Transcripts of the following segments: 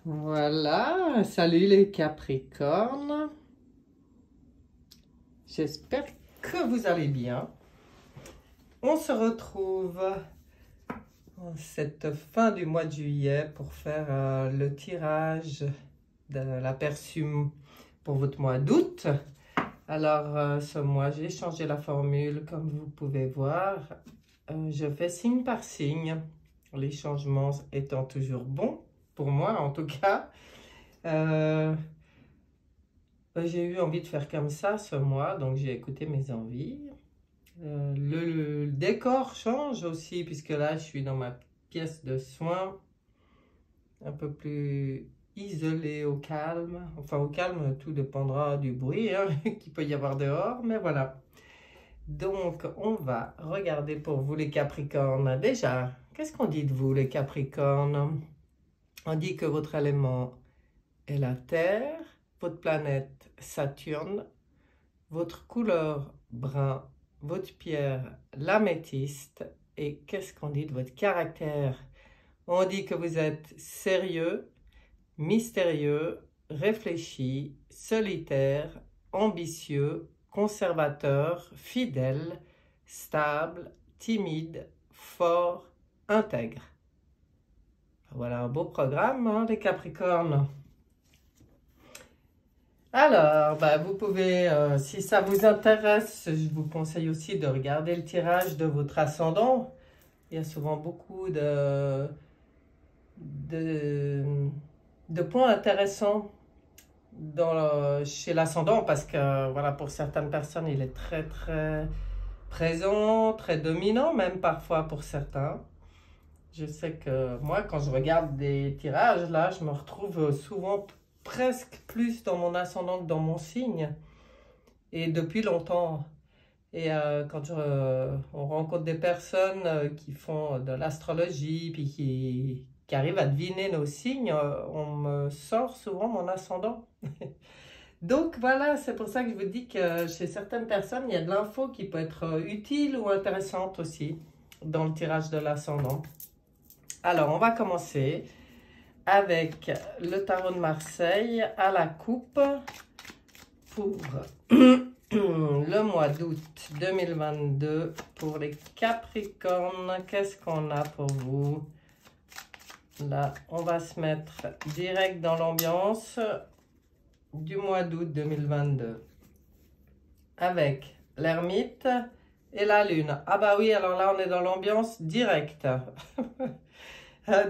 Voilà, salut les Capricornes. J'espère que vous allez bien. On se retrouve en cette fin du mois de juillet pour faire le tirage de l'aperçu pour votre mois d'août. Alors, ce mois, j'ai changé la formule, comme vous pouvez voir. Je fais signe par signe, les changements étant toujours bons, pour moi en tout cas. J'ai eu envie de faire comme ça ce mois, donc j'ai écouté mes envies. Le décor change aussi, puisque là, je suis dans ma pièce de soins, un peu plus isolée, au calme. Enfin, au calme, tout dépendra du bruit hein, qu'il peut y avoir dehors, mais voilà. Donc, on va regarder pour vous les Capricornes. Déjà, qu'est-ce qu'on dit de vous les Capricornes? On dit que votre élément est la Terre, votre planète Saturne, votre couleur brun, votre pierre l'améthyste. Et qu'est-ce qu'on dit de votre caractère? On dit que vous êtes sérieux, mystérieux, réfléchi, solitaire, ambitieux, conservateur, fidèle, stable, timide, fort, intègre. Voilà un beau programme, hein, les Capricornes. Alors, vous pouvez, si ça vous intéresse, je vous conseille aussi de regarder le tirage de votre ascendant. Il y a souvent beaucoup de points intéressants chez l'ascendant parce que, voilà, pour certaines personnes, il est très, très présent, très dominant, même parfois pour certains. Je sais que moi, quand je regarde des tirages, là, je me retrouve souvent presque plus dans mon ascendant que dans mon signe. Et depuis longtemps. Et quand on rencontre des personnes qui font de l'astrologie, puis qui arrivent à deviner nos signes, on me sort souvent mon ascendant. Donc voilà, c'est pour ça que je vous dis que chez certaines personnes, il y a de l'info qui peut être utile ou intéressante aussi dans le tirage de l'ascendant. Alors, on va commencer avec le tarot de Marseille à la coupe pour le mois d'août 2022 pour les Capricornes. Qu'est-ce qu'on a pour vous? Là, on va se mettre direct dans l'ambiance du mois d'août 2022 avec l'ermite et la lune. Ah bah oui, alors là, on est dans l'ambiance directe.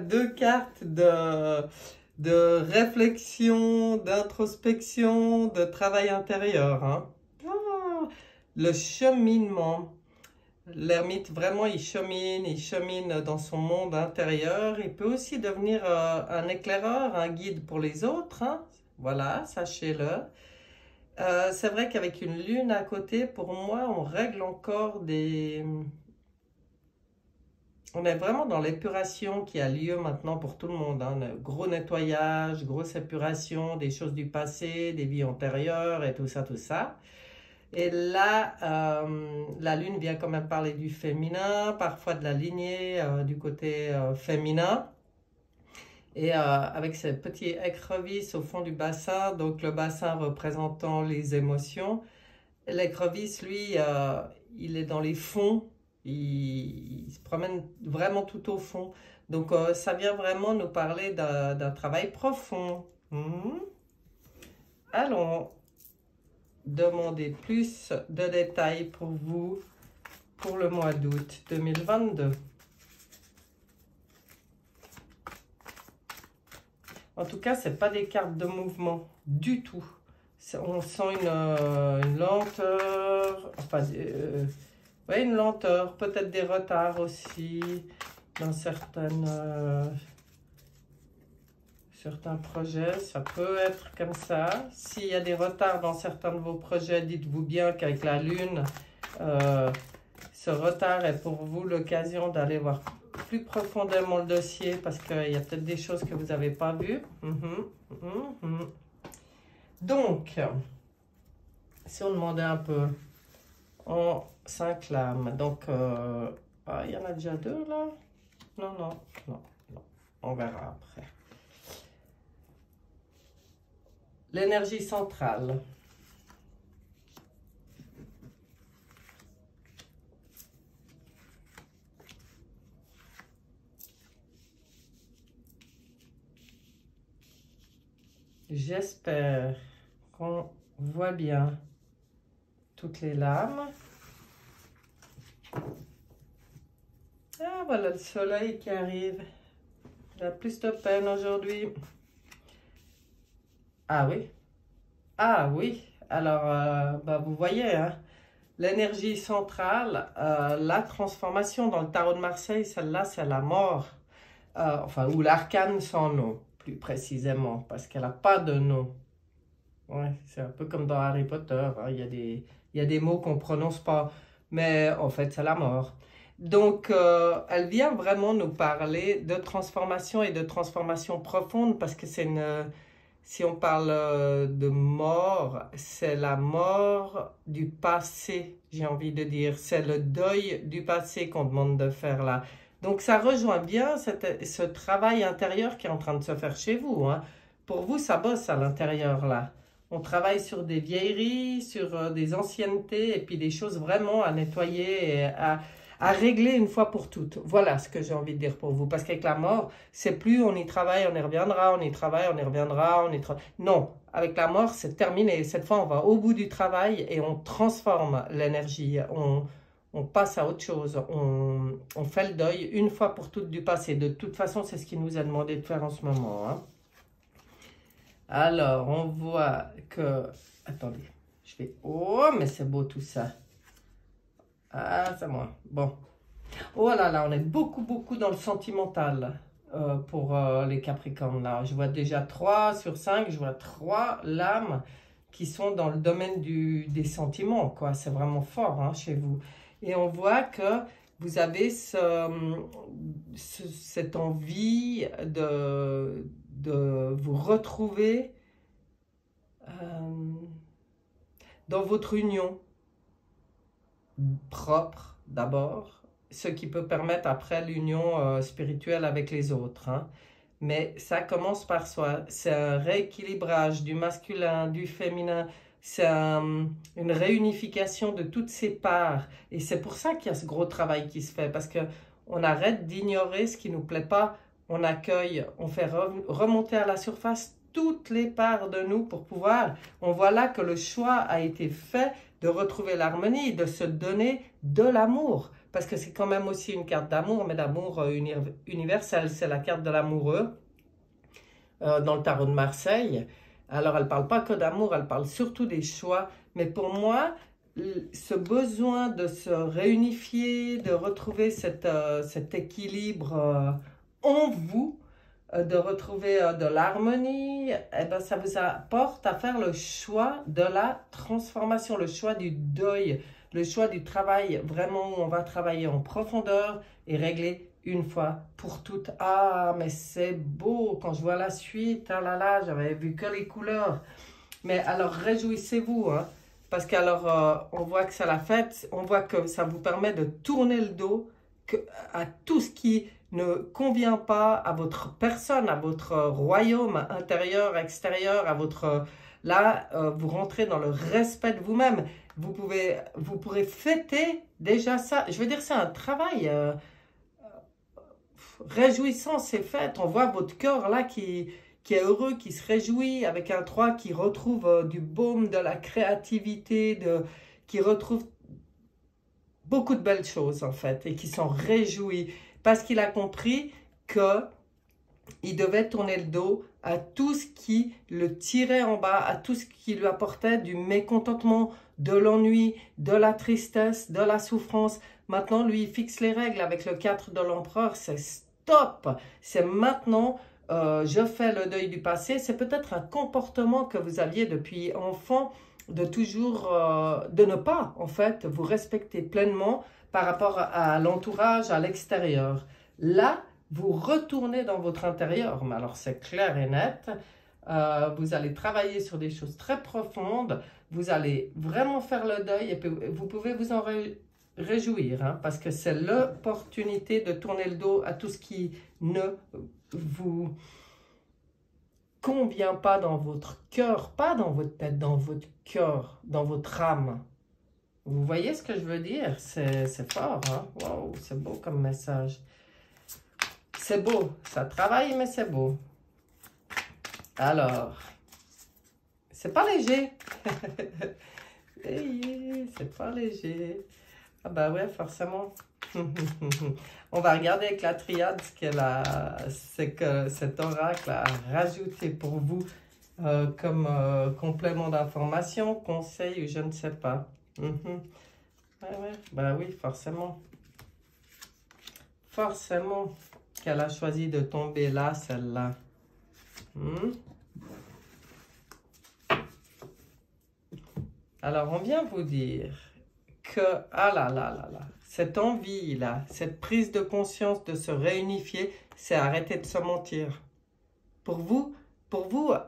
Deux cartes de réflexion, d'introspection, de travail intérieur. Hein. Ah, le cheminement. L'ermite, vraiment, il chemine dans son monde intérieur. Il peut aussi devenir un éclaireur, un guide pour les autres. Hein. Voilà, sachez-le. C'est vrai qu'avec une lune à côté, pour moi, on règle encore des... On est vraiment dans l'épuration qui a lieu maintenant pour tout le monde. Hein. Gros nettoyage, grosse épuration des choses du passé, des vies antérieures et tout ça, tout ça. Et là, la lune vient quand même parler du féminin, parfois de la lignée, du côté féminin. Et avec ces petits écrevisses au fond du bassin, donc le bassin représentant les émotions. L'écrevisse, lui, il est dans les fonds. Il se promène vraiment tout au fond. Donc, ça vient vraiment nous parler d'un travail profond. Allons demander plus de détails pour vous pour le mois d'août 2022. En tout cas, ce n'est pas des cartes de mouvement du tout. On sent une lenteur, enfin... oui, une lenteur, peut-être des retards aussi dans certains projets, ça peut être comme ça. S'il y a des retards dans certains de vos projets, dites-vous bien qu'avec la lune, ce retard est pour vous l'occasion d'aller voir plus profondément le dossier parce qu'il y a peut-être des choses que vous n'avez pas vues. Donc, si on demandait un peu... On s'inclame. Donc, il y en a déjà deux là? Non. On verra après. l'énergie centrale. J'espère qu'on voit bien toutes les lames. Ah, voilà le soleil qui arrive. Il a plus de peine aujourd'hui. Ah oui. Ah oui. Alors, bah, vous voyez, hein, l'énergie centrale, la transformation dans le tarot de Marseille, celle-là, c'est la mort. Enfin, ou l'arcane sans nom, plus précisément, parce qu'elle n'a pas de nom. Ouais, c'est un peu comme dans Harry Potter, hein, il y a des mots qu'on ne prononce pas, mais en fait, c'est la mort. Donc, elle vient vraiment nous parler de transformation et de transformation profonde, parce que c'est une... Si on parle de mort, c'est la mort du passé, j'ai envie de dire. C'est le deuil du passé qu'on demande de faire là. Donc ça rejoint bien ce travail intérieur qui est en train de se faire chez vous, hein. Pour vous, ça bosse à l'intérieur là. On travaille sur des vieilleries, sur des anciennetés et puis des choses vraiment à nettoyer et à régler une fois pour toutes. Voilà ce que j'ai envie de dire pour vous. Parce qu'avec la mort, c'est plus on y travaille, on y reviendra, on y travaille, on y reviendra, Non, avec la mort, c'est terminé. Cette fois, on va au bout du travail et on transforme l'énergie. On passe à autre chose. On fait le deuil une fois pour toutes du passé. De toute façon, c'est ce qu'il nous a demandé de faire en ce moment, hein. Alors, on voit que... Attendez, je fais... Oh, mais c'est beau tout ça. Ah, c'est moi. Bon. Oh là là, on est beaucoup dans le sentimental pour les Capricornes là. Je vois déjà 3 sur 5, je vois 3 lames qui sont dans le domaine des sentiments, quoi. C'est vraiment fort, hein, chez vous. Et on voit que vous avez cette envie de vous retrouver dans votre union propre d'abord, ce qui peut permettre après l'union spirituelle avec les autres, hein. Mais ça commence par soi. C'est un rééquilibrage du masculin, du féminin. C'est une réunification de toutes ces parts. Et c'est pour ça qu'il y a ce gros travail qui se fait. Parce qu'on arrête d'ignorer ce qui ne nous plaît pas. On accueille, on fait remonter à la surface toutes les parts de nous pour pouvoir... On voit là que le choix a été fait de retrouver l'harmonie, de se donner de l'amour. Parce que c'est quand même aussi une carte d'amour, mais d'amour universel. C'est la carte de l'amoureux dans le tarot de Marseille. Alors, elle ne parle pas que d'amour, elle parle surtout des choix. Mais pour moi, ce besoin de se réunifier, de retrouver cet équilibre en vous, de retrouver de l'harmonie, eh ben, ça vous apporte à faire le choix de la transformation, le choix du deuil, le choix du travail, vraiment où on va travailler en profondeur et régler une fois pour toutes. Ah, mais c'est beau quand je vois la suite. Ah là là, j'avais vu que les couleurs. Mais alors, réjouissez-vous, hein, parce qu'alors, on voit que c'est la fête, on voit que ça vous permet de tourner le dos à tout ce qui ne convient pas à votre personne, à votre royaume intérieur, extérieur, à votre... Là, vous rentrez dans le respect de vous-même. Vous pourrez fêter déjà ça. Je veux dire, c'est un travail réjouissant, c'est fait. On voit votre cœur là qui est heureux, qui se réjouit, avec un 3 qui retrouve du baume, de la créativité, qui retrouve beaucoup de belles choses en fait, et qui sont réjouis, parce qu'il a compris qu'il devait tourner le dos à tout ce qui le tirait en bas, à tout ce qui lui apportait du mécontentement, de l'ennui, de la tristesse, de la souffrance. Maintenant, lui, il fixe les règles avec le 4 de l'empereur, c'est stop, c'est maintenant, je fais le deuil du passé. C'est peut-être un comportement que vous aviez depuis enfant, de toujours, de ne pas, en fait, vous respecter pleinement par rapport à l'entourage, à l'extérieur. Là, vous retournez dans votre intérieur, mais alors c'est clair et net, vous allez travailler sur des choses très profondes, vous allez vraiment faire le deuil, et puis vous pouvez vous en réjouir, hein, parce que c'est l'opportunité de tourner le dos à tout ce qui ne vous convient pas dans votre cœur, pas dans votre tête, dans votre cœur, dans votre âme. Vous voyez ce que je veux dire? C'est fort, hein? Wow, c'est beau comme message. C'est beau, ça travaille, mais c'est beau. Alors, c'est pas léger. C'est pas léger. Ah bah ouais, forcément. On va regarder avec la triade ce qu'elle a, c'est que cet oracle a rajouté pour vous comme complément d'information, conseil ou je ne sais pas. Ouais, bah oui, forcément. Forcément qu'elle a choisi de tomber là, celle-là. Alors, on vient vous dire que, ah là là là là, cette envie-là, cette prise de conscience de se réunifier, c'est arrêter de se mentir. Pour vous,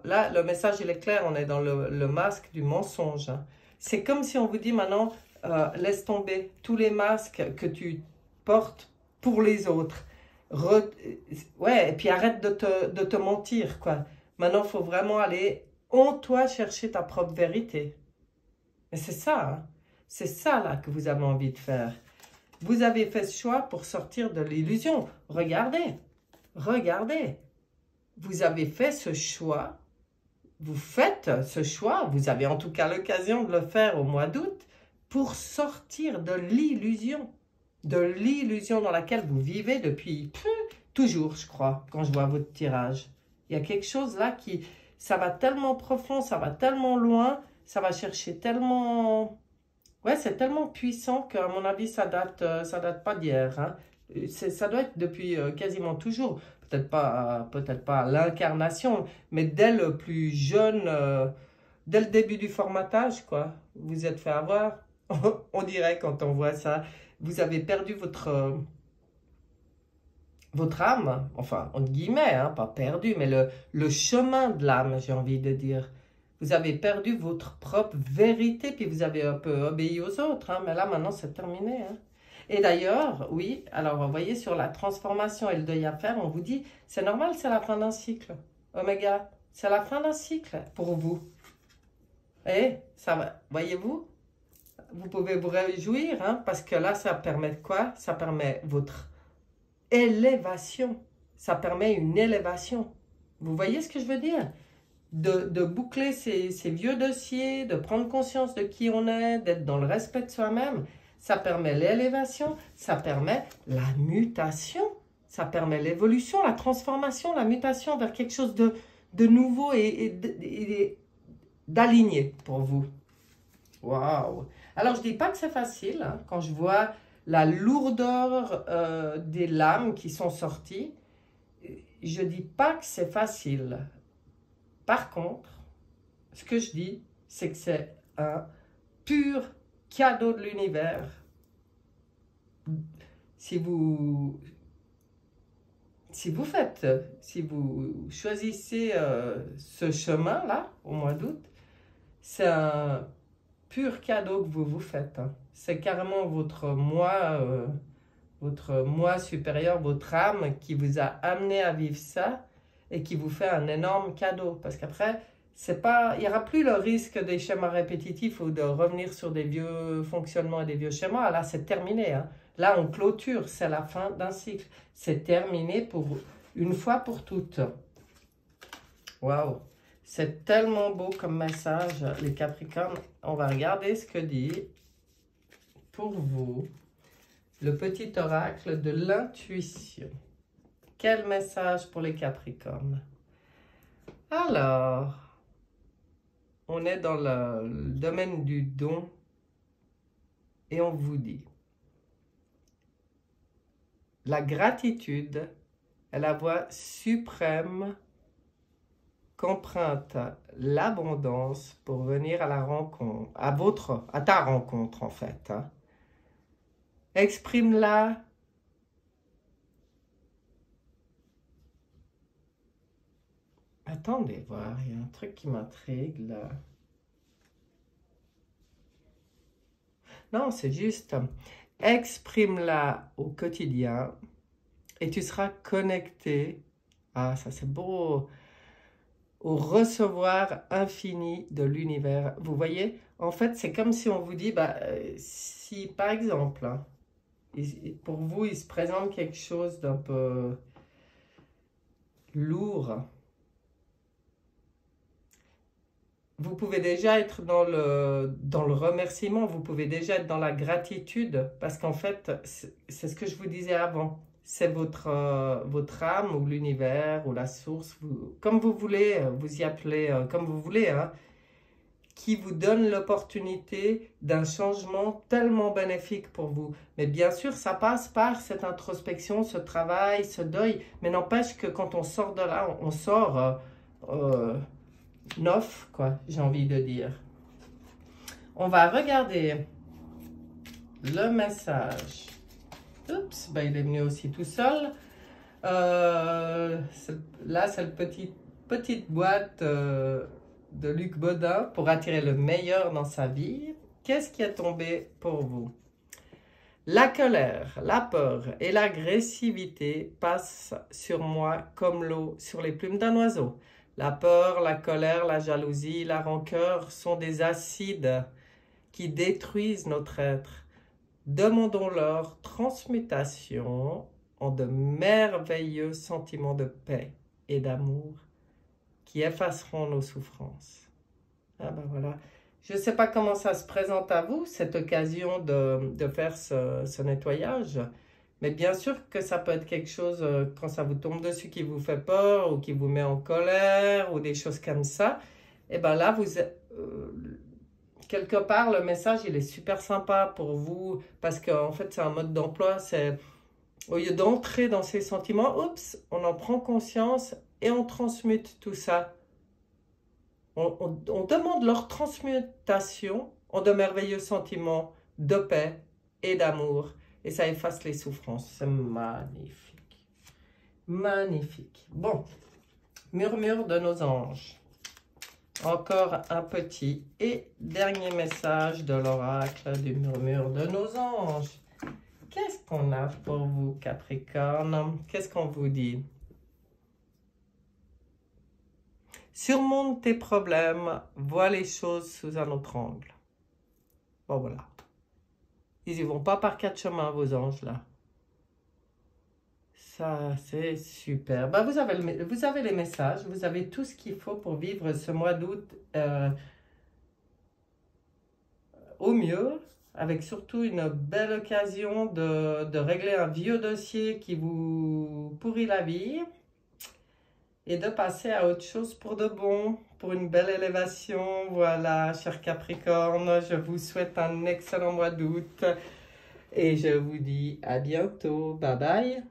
là, le message, il est clair, on est dans le masque du mensonge. Hein. C'est comme si on vous dit maintenant, laisse tomber tous les masques que tu portes pour les autres. Ouais, et puis arrête de te mentir, quoi. Maintenant, il faut vraiment aller en toi chercher ta propre vérité. Et c'est ça, hein. C'est ça là que vous avez envie de faire. Vous avez fait ce choix pour sortir de l'illusion. Regardez, regardez. Vous avez fait ce choix. Vous faites ce choix. Vous avez en tout cas l'occasion de le faire au mois d'août pour sortir de l'illusion. De l'illusion dans laquelle vous vivez depuis toujours, je crois, quand je vois votre tirage. Il y a quelque chose là qui, ça va tellement profond, ça va tellement loin, ça va chercher tellement... Ouais, c'est tellement puissant qu'à mon avis, ça date pas d'hier. Hein. Ça doit être depuis quasiment toujours. Peut-être pas l'incarnation, mais dès le plus jeune, dès le début du formatage, quoi. Vous êtes fait avoir. On dirait quand on voit ça. Vous avez perdu votre âme, enfin, entre guillemets, hein, pas perdu, mais le chemin de l'âme, j'ai envie de dire. Vous avez perdu votre propre vérité, puis vous avez un peu obéi aux autres, hein, mais là, maintenant, c'est terminé. Hein. Et d'ailleurs, oui, alors, vous voyez, sur la transformation et le deuil à faire, on vous dit, c'est normal, c'est la fin d'un cycle. Oméga, c'est la fin d'un cycle pour vous. Et ça va, voyez-vous, vous pouvez vous réjouir, hein, parce que là, ça permet de quoi? Ça permet votre élévation. Ça permet une élévation. Vous voyez ce que je veux dire? De boucler ces vieux dossiers, de prendre conscience de qui on est, d'être dans le respect de soi-même, ça permet l'élévation, ça permet la mutation, ça permet l'évolution, la transformation, la mutation vers quelque chose de nouveau et d'aligné pour vous. Waouh! Alors, je ne dis pas que c'est facile, hein, quand je vois la lourdeur des lames qui sont sorties, je ne dis pas que c'est facile. Par contre, ce que je dis, c'est que c'est un pur cadeau de l'univers. Si vous choisissez ce chemin-là, au mois d'août, c'est un pur cadeau que vous vous faites. Hein. C'est carrément votre moi supérieur, votre âme qui vous a amené à vivre ça et qui vous fait un énorme cadeau. Parce qu'après, il n'y aura plus le risque des schémas répétitifs ou de revenir sur des vieux fonctionnements et des vieux schémas. Là, c'est terminé. Hein. Là, on clôture. C'est la fin d'un cycle. C'est terminé pour une fois pour toutes. Waouh! C'est tellement beau comme message, les Capricornes. On va regarder ce que dit pour vous le petit oracle de l'intuition. Quel message pour les Capricornes? Alors, on est dans le domaine du don et on vous dit la gratitude est la voie suprême qu'emprunte l'abondance pour venir à la rencontre, à ta rencontre en fait. Hein. Exprime-la. Attendez voir, il y a un truc qui m'intrigue là. Non, c'est juste, exprime-la au quotidien et tu seras connecté. Ah, ça c'est beau. au recevoir infini de l'univers. Vous voyez, en fait, c'est comme si on vous dit, bah, si par exemple, hein, pour vous, il se présente quelque chose d'un peu lourd, vous pouvez déjà être dans le remerciement, vous pouvez déjà être dans la gratitude, parce qu'en fait, c'est ce que je vous disais avant, c'est votre âme ou l'univers ou la source, comme vous voulez, vous y appelez comme vous voulez, hein, qui vous donne l'opportunité d'un changement tellement bénéfique pour vous. Mais bien sûr, ça passe par cette introspection, ce travail, ce deuil, mais n'empêche que quand on sort de là, on sort neuf, quoi, j'ai envie de dire. On va regarder le message. Oups, ben il est venu aussi tout seul. Là, c'est la petite boîte de Luc Baudin pour attirer le meilleur dans sa vie. Qu'est-ce qui est tombé pour vous? La colère, la peur et l'agressivité passent sur moi comme l'eau sur les plumes d'un oiseau. La peur, la colère, la jalousie, la rancœur sont des acides qui détruisent notre être. Demandons leur transmutation en de merveilleux sentiments de paix et d'amour qui effaceront nos souffrances. Ah ben voilà. Je ne sais pas comment ça se présente à vous, cette occasion de faire ce nettoyage. Mais bien sûr que ça peut être quelque chose, quand ça vous tombe dessus, qui vous fait peur ou qui vous met en colère ou des choses comme ça. Et bien là, quelque part, le message, il est super sympa pour vous parce qu'en fait, c'est un mode d'emploi. C'est au lieu d'entrer dans ces sentiments, oups, on en prend conscience et on transmute tout ça. On demande leur transmutation en de merveilleux sentiments de paix et d'amour. Et ça efface les souffrances. C'est magnifique. Magnifique. Bon, murmure de nos anges. Encore un petit et dernier message de l'oracle du murmure de nos anges. Qu'est-ce qu'on a pour vous, Capricorne? Qu'est-ce qu'on vous dit? Surmonte tes problèmes, vois les choses sous un autre angle. Bon, voilà. Ils y vont pas par quatre chemins, vos anges, là. Ça, c'est super. Ben, vous avez les messages, vous avez tout ce qu'il faut pour vivre ce mois d'août au mieux, avec surtout une belle occasion de régler un vieux dossier qui vous pourrit la vie et de passer à autre chose pour de bon, pour une belle élévation. Voilà, cher Capricorne, je vous souhaite un excellent mois d'août et je vous dis à bientôt. Bye bye.